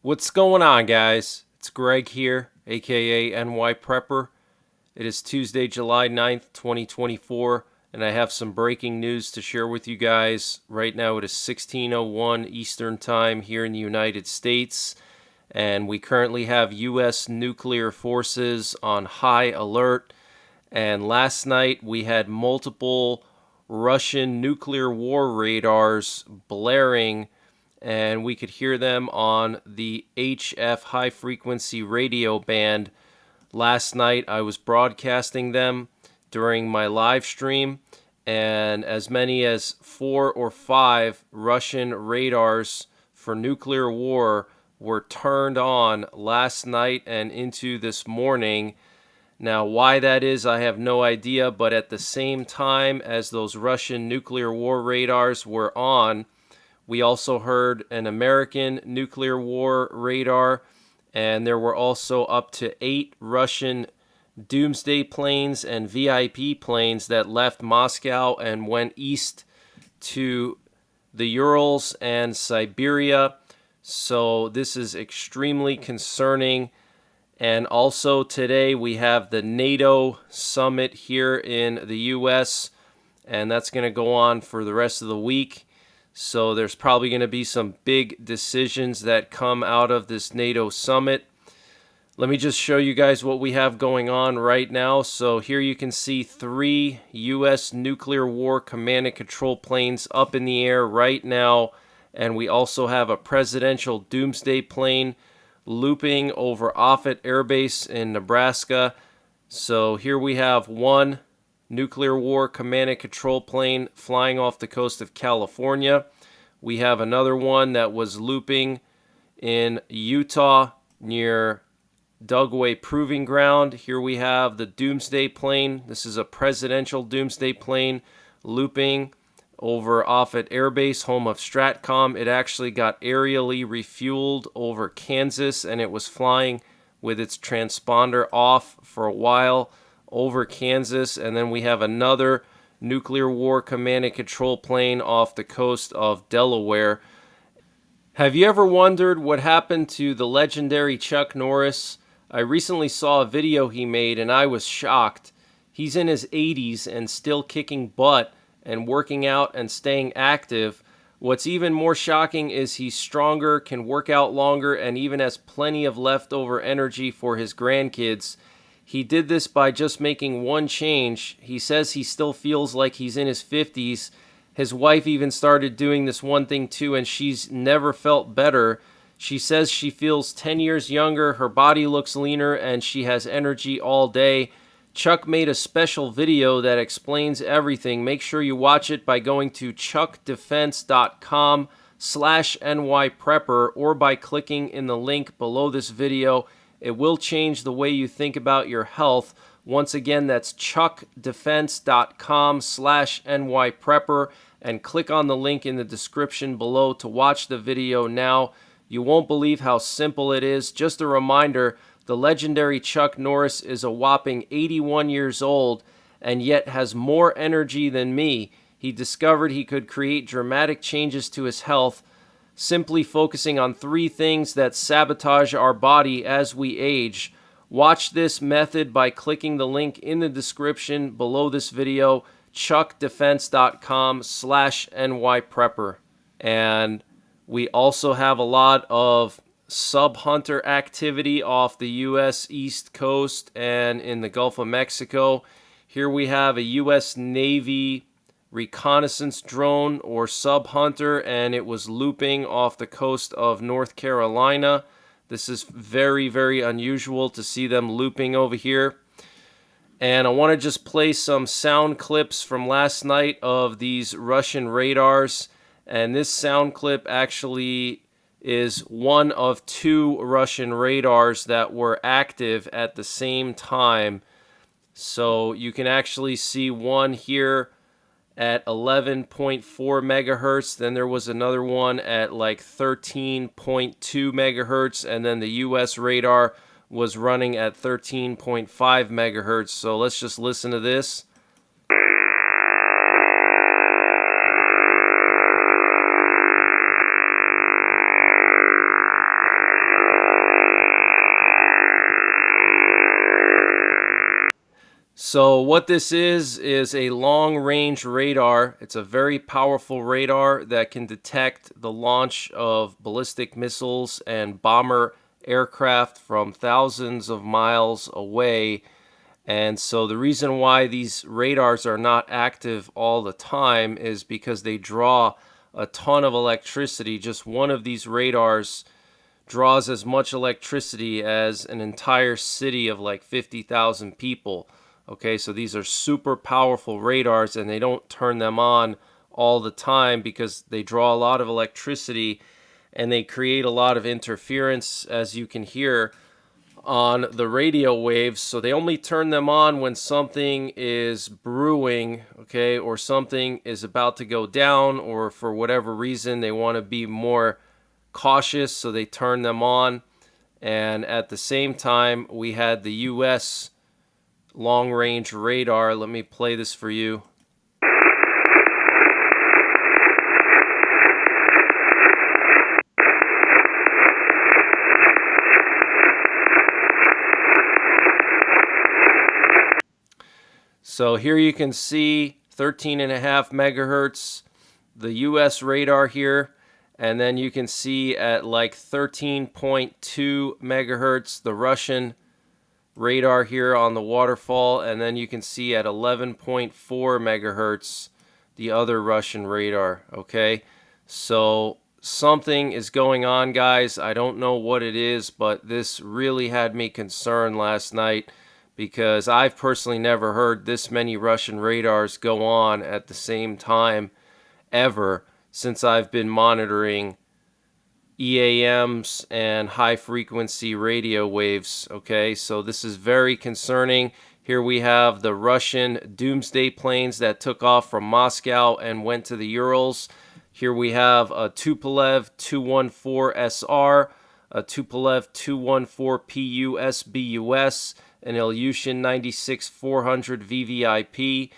What's going on, guys? It's Greg here, aka NYPrepper. It is Tuesday, July 9th, 2024, and I have some breaking news to share with you guys. Right now it is 16:01 Eastern Time here in the United States, and we currently have U.S. nuclear forces on high alert. And last night we had multiple Russian nuclear war radars blaring, and we could hear them on the HF high frequency radio band. Last night I was broadcasting them during my live stream, and as many as 4 or 5 Russian radars for nuclear war were turned on last night and into this morning. Now, why that is, I have no idea, but at the same time as those Russian nuclear war radars were on, we also heard an American nuclear war radar, and there were also up to 8 Russian Doomsday planes and VIP planes that left Moscow and went east to the Urals and Siberia. So this is extremely concerning. And also today we have the NATO summit here in the U.S., and that's going to go on for the rest of the week. So there's probably going to be some big decisions that come out of this NATO summit. Let me just show you guys what we have going on right now. So here you can see 3 U.S. nuclear war command and control planes up in the air right now. And we also have a presidential Doomsday plane looping over Offutt Air Base in Nebraska. So here we have 1 nuclear war command and control plane flying off the coast of California. We have another one that was looping in Utah near Dugway Proving Ground. Here we have the Doomsday plane. This is a presidential Doomsday plane looping over Offutt Air Base, home of Stratcom. It actually got aerially refueled over Kansas, and it was flying with its transponder off for a while over Kansas. And then we have another nuclear war command and control plane off the coast of Delaware. Have you ever wondered what happened to the legendary Chuck Norris? I recently saw a video he made and I was shocked. He's in his 80s and still kicking butt and working out and staying active. What's even more shocking is he's stronger, can work out longer, and even has plenty of leftover energy for his grandkids. He did this by just making one change. He says he still feels like he's in his 50s. His wife even started doing this one thing too, and she's never felt better. She says she feels 10 years younger, her body looks leaner, and she has energy all day. Chuck made a special video that explains everything. Make sure you watch it by going to chuckdefense.com/NYPrepper or by clicking in the link below this video. It will change the way you think about your health. Once again, that's chuckdefense.com/NYPrepper, and click on the link in the description below to watch the video now. You won't believe how simple it is. Just a reminder, the legendary Chuck Norris is a whopping 81 years old and yet has more energy than me. He discovered he could create dramatic changes to his health simply focusing on 3 things that sabotage our body as we age. Watch this method by clicking the link in the description below this video, chuckdefense.com/NYPrepper. And we also have a lot of sub-hunter activity off the U.S. East Coast and in the Gulf of Mexico. Here we have a U.S. Navy reconnaissance drone or sub-hunter, and it was looping off the coast of North Carolina. This is very, very unusual to see them looping over here. And I want to just play some sound clips from last night of these Russian radars. And this sound clip actually is one of 2 Russian radars that were active at the same time. So you can actually see one here at 11.4 megahertz. Then there was another one at like 13.2 megahertz. And then the US radar was running at 13.5 megahertz. So let's just listen to this. So what this is a long-range radar. It's a very powerful radar that can detect the launch of ballistic missiles and bomber aircraft from thousands of miles away. And so the reason why these radars are not active all the time is because they draw a ton of electricity. Just one of these radars draws as much electricity as an entire city of like 50,000 people. Okay, so these are super powerful radars, and they don't turn them on all the time because they draw a lot of electricity and they create a lot of interference, as you can hear on the radio waves. So they only turn them on when something is brewing, okay, or something is about to go down, or for whatever reason they want to be more cautious, so they turn them on. And at the same time, we had the US long range radar. Let me play this for you. So here you can see 13.5 megahertz, the US radar here, and then you can see at like 13.2 megahertz the Russian radar here on the waterfall, and then you can see at 11.4 megahertz the other Russian radar. Okay, so something is going on, guys. I don't know what it is, but this really had me concerned last night, because I've personally never heard this many Russian radars go on at the same time ever since I've been monitoring EAMs and high frequency radio waves. Okay, so this is very concerning. Here we have the Russian Doomsday planes that took off from Moscow and went to the Urals. Here we have a Tupolev Tu-14SR, a Tupolev Tu-14PU SBUS, an Ilyushin 96-400 VVIP,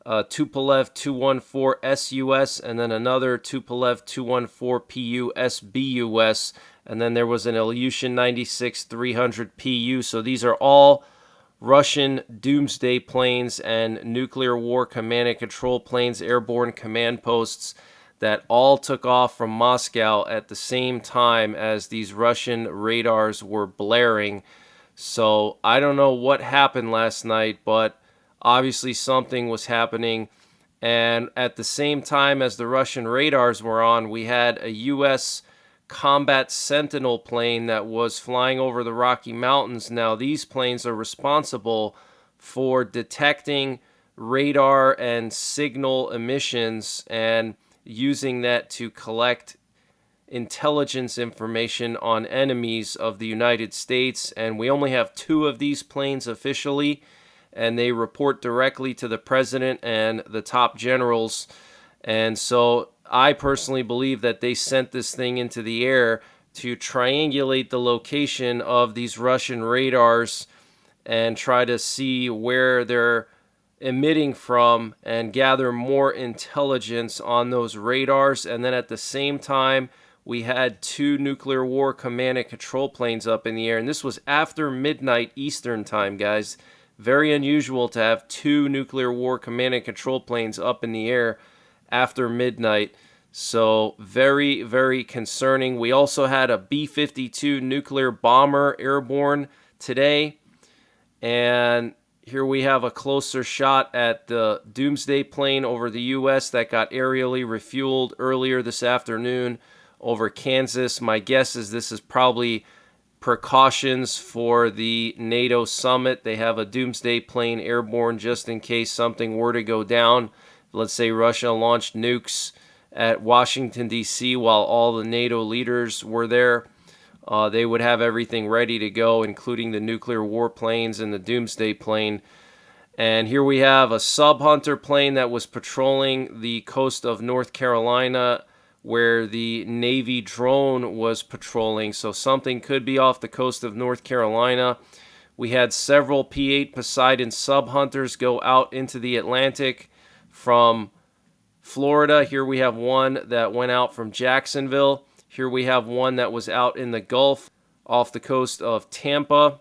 Tupolev Tu-14SUS, and then another Tupolev Tu-14PU SBUS, and then there was an Ilyushin 96-300 PU. So these are all Russian Doomsday planes and nuclear war command and control planes, airborne command posts that all took off from Moscow at the same time as these Russian radars were blaring. So I don't know what happened last night, but obviously something was happening. And at the same time as the Russian radars were on, we had a U.S. combat Sentinel plane that was flying over the Rocky Mountains. Now, these planes are responsible for detecting radar and signal emissions and using that to collect intelligence information on enemies of the United States. And we only have 2 of these planes officially, and they report directly to the president and the top generals. And so I personally believe that they sent this thing into the air to triangulate the location of these Russian radars and try to see where they're emitting from and gather more intelligence on those radars. And then at the same time, we had 2 nuclear war command and control planes up in the air. And this was after midnight Eastern time, guys. Very unusual to have 2 nuclear war command and control planes up in the air after midnight. So very, very concerning. We also had a B-52 nuclear bomber airborne today. And here we have a closer shot at the Doomsday plane over the U.S. that got aerially refueled earlier this afternoon over Kansas. My guess is this is probably precautions for the NATO summit. They have a Doomsday plane airborne just in case something were to go down. Let's say Russia launched nukes at Washington, D.C. while all the NATO leaders were there. They would have everything ready to go, including the nuclear warplanes and the Doomsday plane. And here we have a sub-hunter plane that was patrolling the coast of North Carolina, where the Navy drone was patrolling. So something could be off the coast of North Carolina. We had several P-8 Poseidon sub-hunters go out into the Atlantic from Florida. Here we have one that went out from Jacksonville. Here we have one that was out in the Gulf off the coast of Tampa.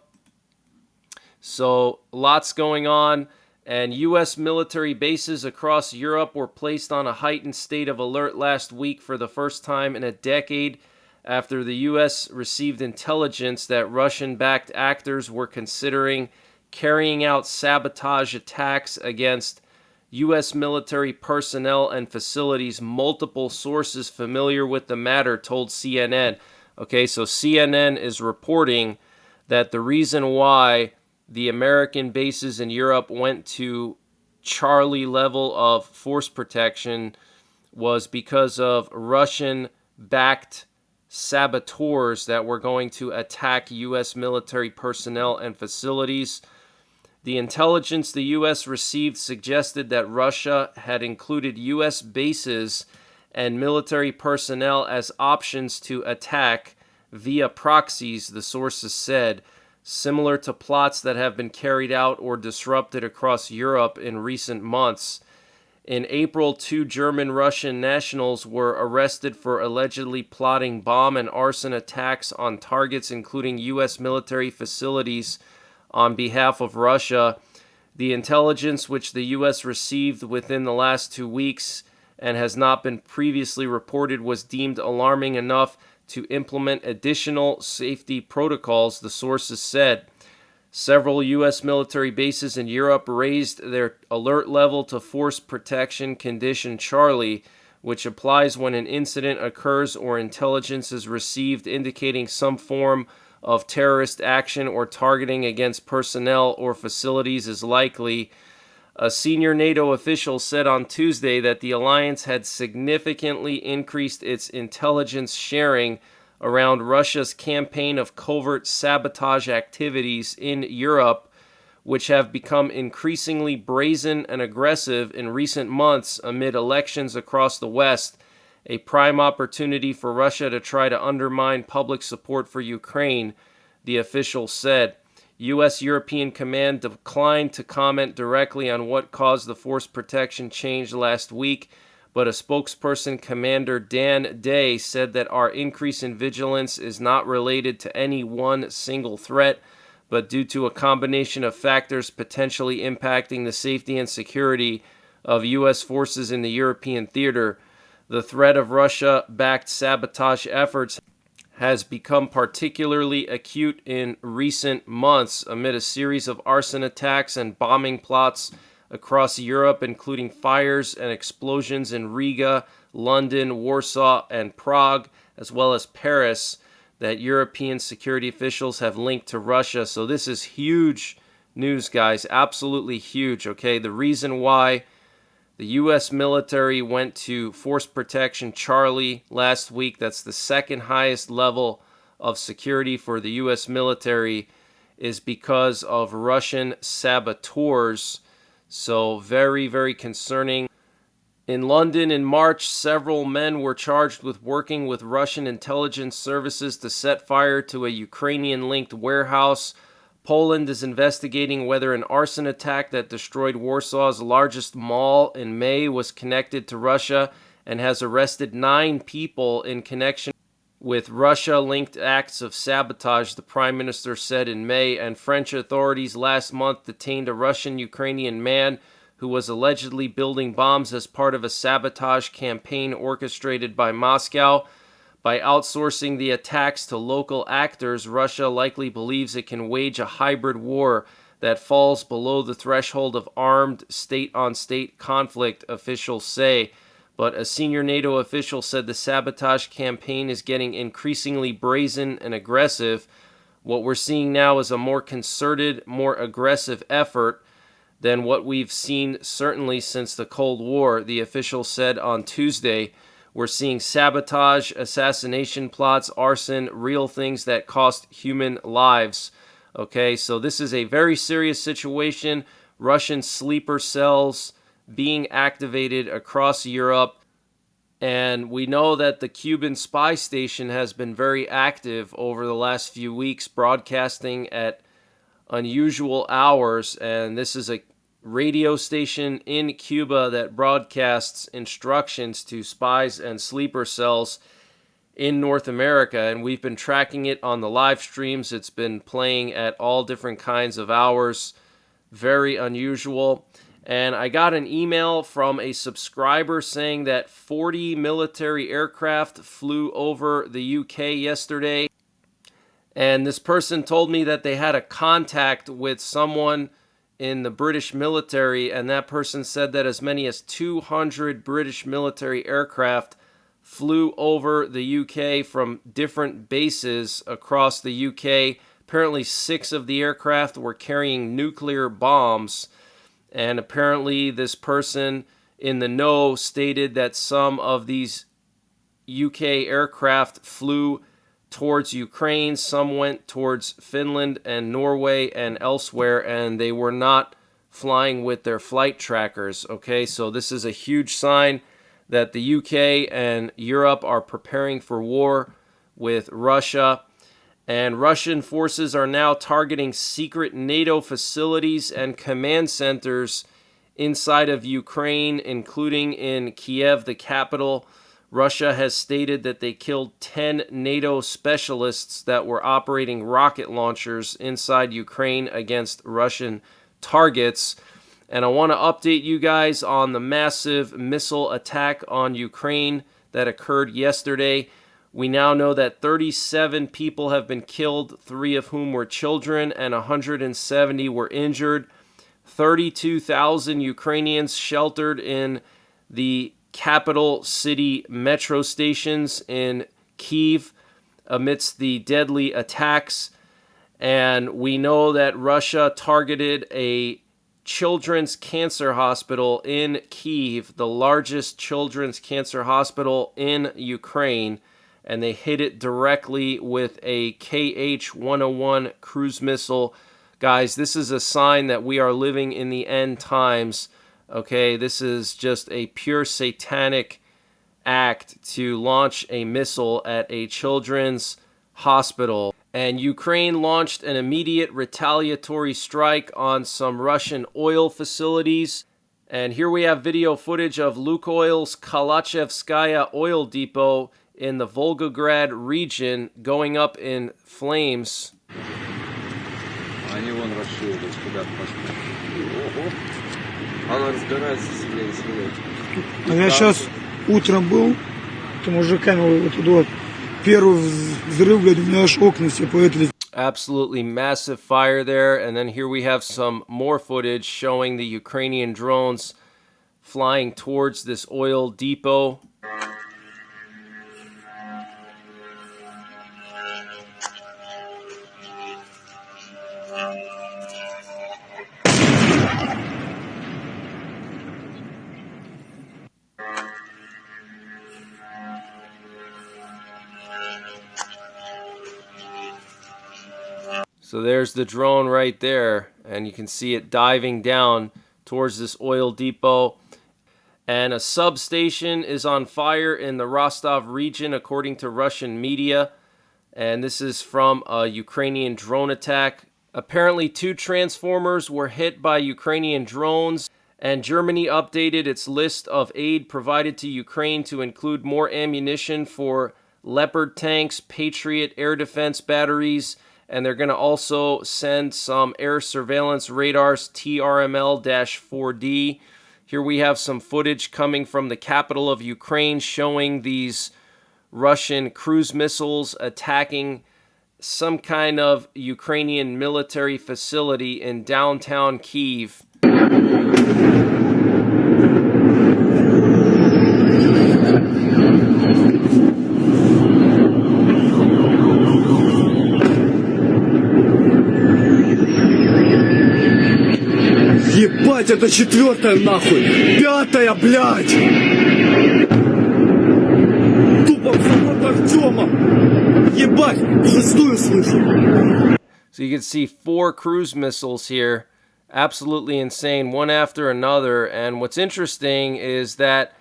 So lots going on. And U.S. military bases across Europe were placed on a heightened state of alert last week for the first time in a decade after the U.S. received intelligence that Russian-backed actors were considering carrying out sabotage attacks against U.S. military personnel and facilities. Multiple sources familiar with the matter told CNN. Okay, so CNN is reporting that the reason why the American bases in Europe went to Charlie level of force protection was because of Russian-backed saboteurs that were going to attack U.S. military personnel and facilities. The intelligence the U.S. received suggested that Russia had included U.S. bases and military personnel as options to attack via proxies, the sources said, similar to plots that have been carried out or disrupted across Europe in recent months. In April, 2 German-Russian nationals were arrested for allegedly plotting bomb and arson attacks on targets including U.S. military facilities on behalf of Russia. The intelligence which the U.S. received within the last 2 weeks and has not been previously reported was deemed alarming enough to implement additional safety protocols, the sources said. Several U.S. military bases in Europe raised their alert level to Force Protection Condition Charlie, which applies when an incident occurs or intelligence is received indicating some form of terrorist action or targeting against personnel or facilities is likely. A senior NATO official said on Tuesday that the alliance had significantly increased its intelligence sharing around Russia's campaign of covert sabotage activities in Europe, which have become increasingly brazen and aggressive in recent months amid elections across the West, a prime opportunity for Russia to try to undermine public support for Ukraine, the official said. U.S. European Command declined to comment directly on what caused the force protection change last week, but a spokesperson, Commander Dan Day, said that our increase in vigilance is not related to any one single threat, but due to a combination of factors potentially impacting the safety and security of U.S. forces in the European theater. The threat of Russia-backed sabotage efforts has become particularly acute in recent months amid a series of arson attacks and bombing plots across Europe, including fires and explosions in Riga, London, Warsaw, and Prague, as well as Paris, that European security officials have linked to Russia. So this is huge news, guys. Absolutely huge, okay? The reason why the U.S. military went to Force Protection Charlie last week, that's the second highest level of security for the U.S. military, is because of Russian saboteurs. So very, very concerning. In London in March, several men were charged with working with Russian intelligence services to set fire to a Ukrainian-linked warehouse. Poland is investigating whether an arson attack that destroyed Warsaw's largest mall in May was connected to Russia and has arrested 9 people in connection with Russia-linked acts of sabotage, the Prime Minister said in May. And French authorities last month detained a Russian-Ukrainian man who was allegedly building bombs as part of a sabotage campaign orchestrated by Moscow. By outsourcing the attacks to local actors, Russia likely believes it can wage a hybrid war that falls below the threshold of armed state-on-state conflict, officials say. But a senior NATO official said the sabotage campaign is getting increasingly brazen and aggressive. What we're seeing now is a more concerted, more aggressive effort than what we've seen certainly since the Cold War, the official said on Tuesday. We're seeing sabotage, assassination plots, arson, real things that cost human lives. Okay, so this is a very serious situation. Russian sleeper cells being activated across Europe. And we know that the Cuban spy station has been very active over the last few weeks, broadcasting at unusual hours. And this is a radio station in Cuba that broadcasts instructions to spies and sleeper cells in North America, and we've been tracking it on the live streams. It's been playing at all different kinds of hours very unusual. And I got an email from a subscriber saying that 40 military aircraft flew over the UK yesterday. And this person told me that they had a contact with someone in the British military, and that person said that as many as 200 British military aircraft flew over the UK from different bases across the UK. Apparently 6 of the aircraft were carrying nuclear bombs, and apparently this person in the know stated that some of these UK aircraft flew towards Ukraine, some went towards Finland and Norway and elsewhere, and they were not flying with their flight trackers. Okay, so this is a huge sign that the UK and Europe are preparing for war with Russia. And Russian forces are now targeting secret NATO facilities and command centers inside of Ukraine, including in Kiev, the capital. Russia has stated that they killed 10 NATO specialists that were operating rocket launchers inside Ukraine against Russian targets. And I want to update you guys on the massive missile attack on Ukraine that occurred yesterday. We now know that 37 people have been killed, 3 of whom were children, and 170 were injured. 32,000 Ukrainians sheltered in the capital city metro stations in Kyiv amidst the deadly attacks. And we know that Russia targeted a children's cancer hospital in Kyiv, the largest children's cancer hospital in Ukraine, and they hit it directly with a KH-101 cruise missile. Guys, this is a sign that we are living in the end times. Okay, this is just a pure satanic act to launch a missile at a children's hospital. And Ukraine launched an immediate retaliatory strike on some Russian oil facilities. And here we have video footage of Lukoil's Kalachevskaya oil depot in the Volgograd region going up in flames. Я сейчас утром был, то мужиками вот туда. Первый взрыв, блядь, у меня аж окна все поэтли. Absolutely massive fire there. And then here we have some more footage showing the Ukrainian drones flying towards this oil depot. So there's the drone right there, and you can see it diving down towards this oil depot. And a substation is on fire in the Rostov region, according to Russian media. And this is from a Ukrainian drone attack. Apparently 2 transformers were hit by Ukrainian drones, and Germany updated its list of aid provided to Ukraine to include more ammunition for Leopard tanks, Patriot air defense batteries, and they're going to also send some air surveillance radars, TRML-4D. Here we have some footage coming from the capital of Ukraine showing these Russian cruise missiles attacking some kind of Ukrainian military facility in downtown Kyiv. Ебать, это 4-я нахуй! 5-я, блядь! Тупо в завод Артема! Ебать, 6-ю слышу! So you can see 4 cruise missiles here. Absolutely insane, one after another. And what's interesting is that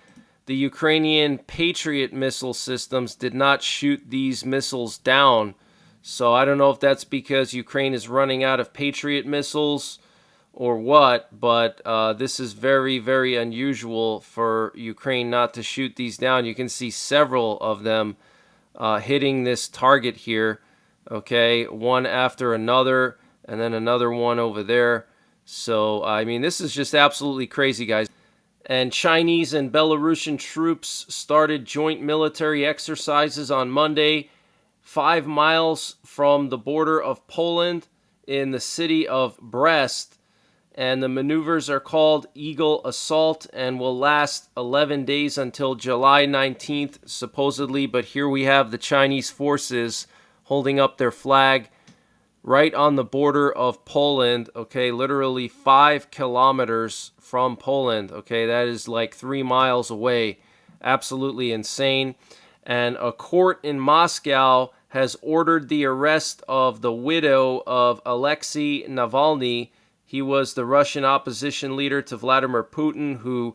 the Ukrainian Patriot missile systems did not shoot these missiles down. So I don't know if that's because Ukraine is running out of Patriot missiles or what, but this is very, very unusual for Ukraine not to shoot these down. You can see several of them hitting this target here, okay, one after another, and then another one over there. So, I mean, this is just absolutely crazy, guys. And Chinese and Belarusian troops started joint military exercises on Monday, 5 miles from the border of Poland in the city of Brest. And the maneuvers are called Eagle Assault and will last 11 days until July 19th, supposedly. But here we have the Chinese forces holding up their flag right on the border of Poland, okay, literally 5 kilometers from Poland, okay, that is like 3 miles away. Absolutely insane. And a court in Moscow has ordered the arrest of the widow of Alexei Navalny. He was the Russian opposition leader to Vladimir Putin who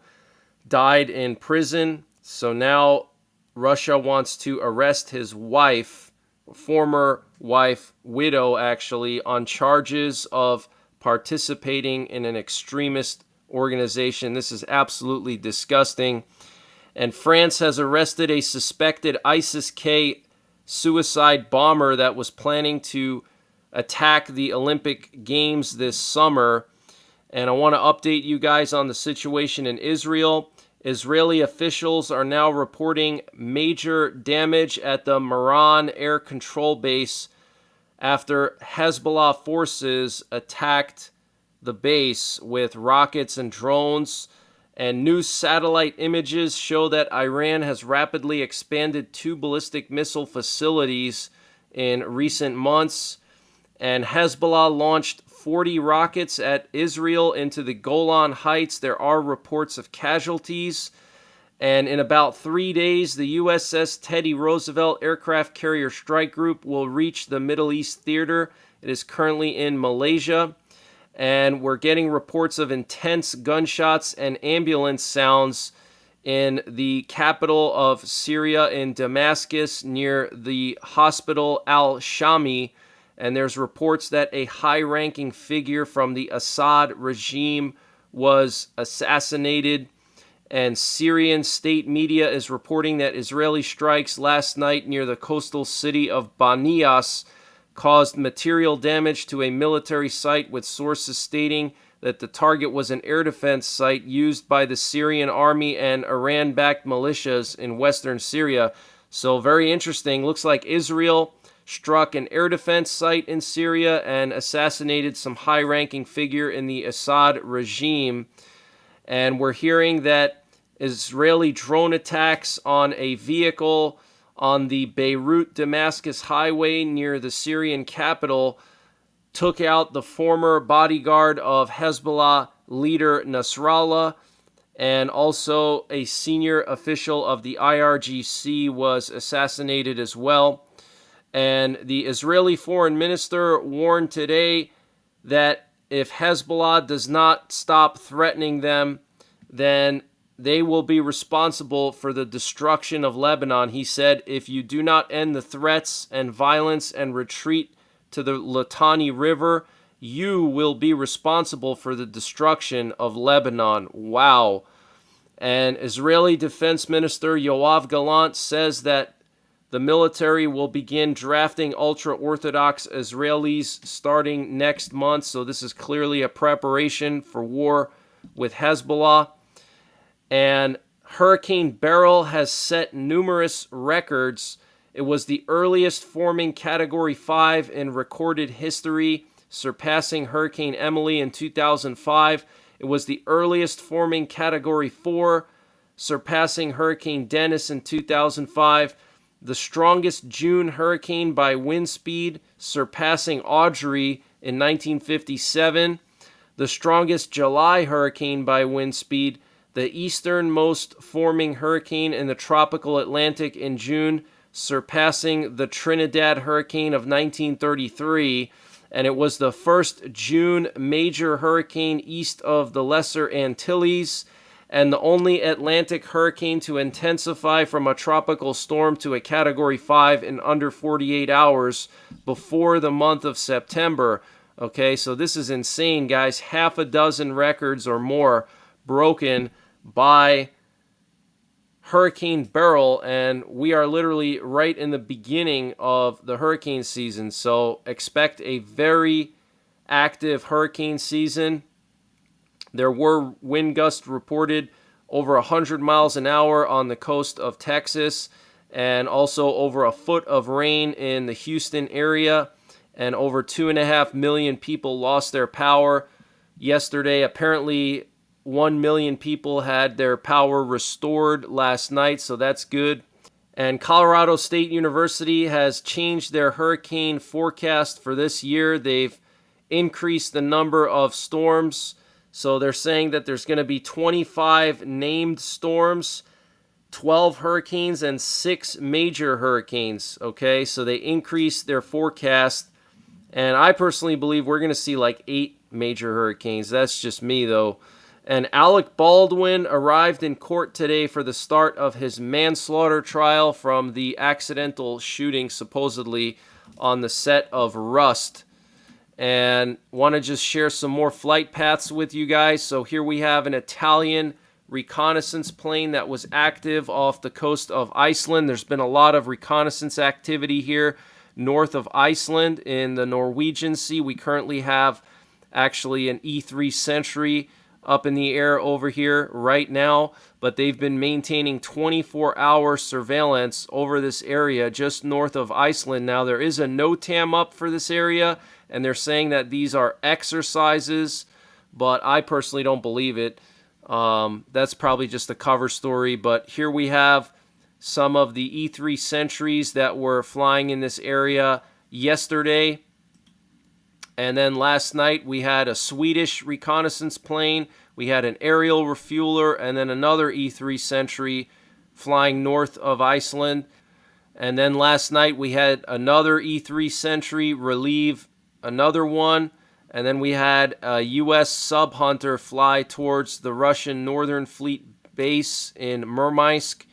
died in prison. So now Russia wants to arrest his wife, former wife, widow actually, on charges of participating in an extremist organization. This is absolutely disgusting. And France has arrested a suspected ISIS-K suicide bomber that was planning to attack the Olympic Games this summer. And I want to update you guys on the situation in Israel. Israeli officials are now reporting major damage at the Meron air control base after Hezbollah forces attacked the base with rockets and drones. And new satellite images show that Iran has rapidly expanded 2 ballistic missile facilities in recent months. And Hezbollah launched 40 rockets at Israel into the Golan Heights. There are reports of casualties. And in about 3 days, the USS Teddy Roosevelt aircraft carrier strike group will reach the Middle East theater. It is currently in Malaysia. And we're getting reports of intense gunshots and ambulance sounds in the capital of Syria, in Damascus, near the hospital Al-Shami. And there's reports that a high-ranking figure from the Assad regime was assassinated. And Syrian state media is reporting that Israeli strikes last night near the coastal city of Banias caused material damage to a military site, with sources stating that the target was an air defense site used by the Syrian army and Iran-backed militias in western Syria. So very interesting. Looks like Israel struck an air defense site in Syria and assassinated some high-ranking figure in the Assad regime. And we're hearing that Israeli drone attacks on a vehicle on the Beirut-Damascus highway near the Syrian capital took out the former bodyguard of Hezbollah leader Nasrallah, and also a senior official of the IRGC was assassinated as well. And the Israeli foreign minister warned today that if Hezbollah does not stop threatening them, then they will be responsible for the destruction of Lebanon. He said, if you do not end the threats and violence and retreat to the Litani River, you will be responsible for the destruction of Lebanon. Wow. And Israeli Defense Minister Yoav Gallant says that the military will begin drafting ultra-Orthodox Israelis starting next month. So this is clearly a preparation for war with Hezbollah. And Hurricane Beryl has set numerous records. It was the earliest forming Category 5 in recorded history, surpassing Hurricane Emily in 2005. It was the earliest forming Category 4, surpassing Hurricane Dennis in 2005. The strongest June hurricane by wind speed, surpassing Audrey in 1957. The strongest July hurricane by wind speed, the easternmost forming hurricane in the tropical Atlantic in June, surpassing the Trinidad hurricane of 1933. And it was the first June major hurricane east of the Lesser Antilles, and the only Atlantic hurricane to intensify from a tropical storm to a Category 5 in under 48 hours before the month of September. Okay, so this is insane, guys. Half a dozen records or more broken by Hurricane Beryl, and we are literally right in the beginning of the hurricane season. So expect a very active hurricane season. There were wind gusts reported over 100 miles an hour on the coast of Texas, and also over a foot of rain in the Houston area, and over 2.5 million people lost their power yesterday. Apparently 1 million people had their power restored last night, so that's good. And Colorado State University has changed their hurricane forecast for this year. They've increased the number of storms. So they're saying that there's going to be 25 named storms, 12 hurricanes, and 6 major hurricanes. Okay, so they increased their forecast. And I personally believe we're going to see like 8 major hurricanes. That's just me, though. And Alec Baldwin arrived in court today for the start of his manslaughter trial from the accidental shooting, supposedly, on the set of Rust. And want to just share some more flight paths with you guys. So here we have an Italian reconnaissance plane that was active off the coast of Iceland. There's been a lot of reconnaissance activity here north of Iceland in the Norwegian Sea. We currently have actually an E-3 Sentry up in the air over here right now, but they've been maintaining 24-hour surveillance over this area just north of Iceland. Now, there is a NOTAM up for this area, and they're saying that these are exercises, but I personally don't believe it. That's probably just a cover story, but here we have some of the E-3 Sentries that were flying in this area yesterday. And then last night we had a Swedish reconnaissance plane, we had an aerial refueler, and then another E-3 Sentry flying north of Iceland. And then last night we had another E-3 Sentry relieve another one. And then we had a U.S. sub-hunter fly towards the Russian Northern Fleet base in Murmansk.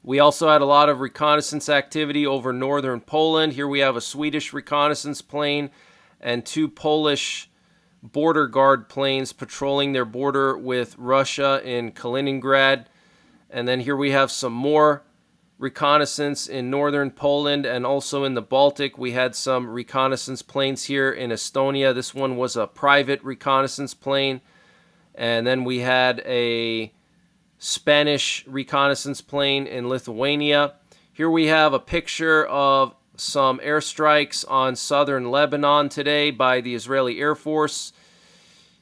We also had a lot of reconnaissance activity over northern Poland. Here we have a Swedish reconnaissance plane and 2 Polish border guard planes patrolling their border with Russia in Kaliningrad. And then here we have some more reconnaissance in northern Poland and also in the Baltic. We had some reconnaissance planes here in Estonia. This one was a private reconnaissance plane. And then we had a Spanish reconnaissance plane in Lithuania. Here we have a picture of some airstrikes on southern Lebanon today by the Israeli Air Force.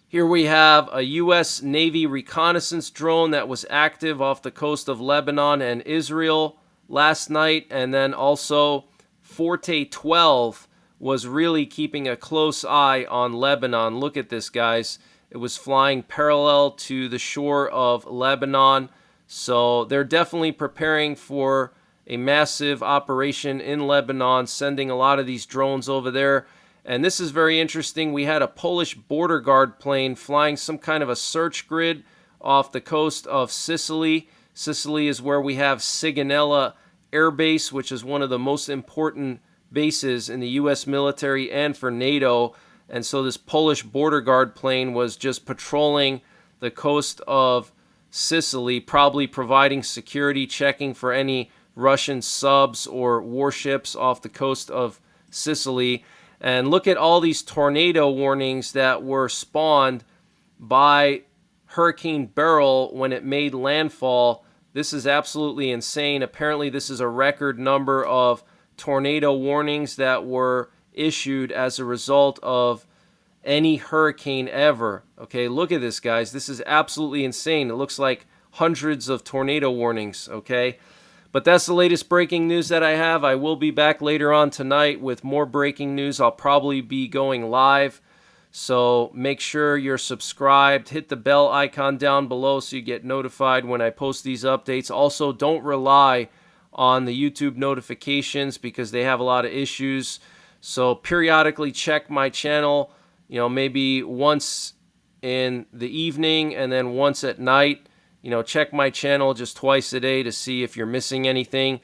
Here we have a U.S. Navy reconnaissance drone that was active off the coast of Lebanon and Israel last night. And then also Forte 12 was really keeping a close eye on Lebanon. Look at this, guys. It was flying parallel to the shore of Lebanon. So they're definitely preparing for a massive operation in Lebanon, sending a lot of these drones over there. And this is very interesting. We had a Polish border guard plane flying some kind of a search grid off the coast of Sicily. Sicily is where we have Sigonella Air Base, which is one of the most important bases in the U.S. military and for NATO. And so this Polish border guard plane was just patrolling the coast of Sicily, probably providing security, checking for any Russian subs or warships off the coast of Sicily. And look at all these tornado warnings that were spawned by Hurricane Beryl when it made landfall. This is absolutely insane. Apparently, this is a record number of tornado warnings that were issued as a result of any hurricane ever. Okay, look at this, guys. This is absolutely insane. It looks like hundreds of tornado warnings, okay? But that's the latest breaking news that I have. I will be back later on tonight with more breaking news. I'll probably be going live. So make sure you're subscribed. Hit the bell icon down below so you get notified when I post these updates. Also, don't rely on the YouTube notifications because they have a lot of issues. So periodically check my channel, maybe once in the evening and then once at night. Check my channel just twice a day to see if you're missing anything.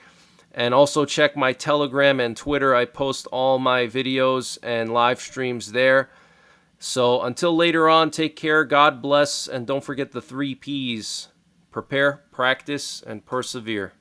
And also check my Telegram and Twitter. I post all my videos and live streams there. So until later on, take care, God bless, and don't forget the 3 Ps. Prepare, practice, and persevere.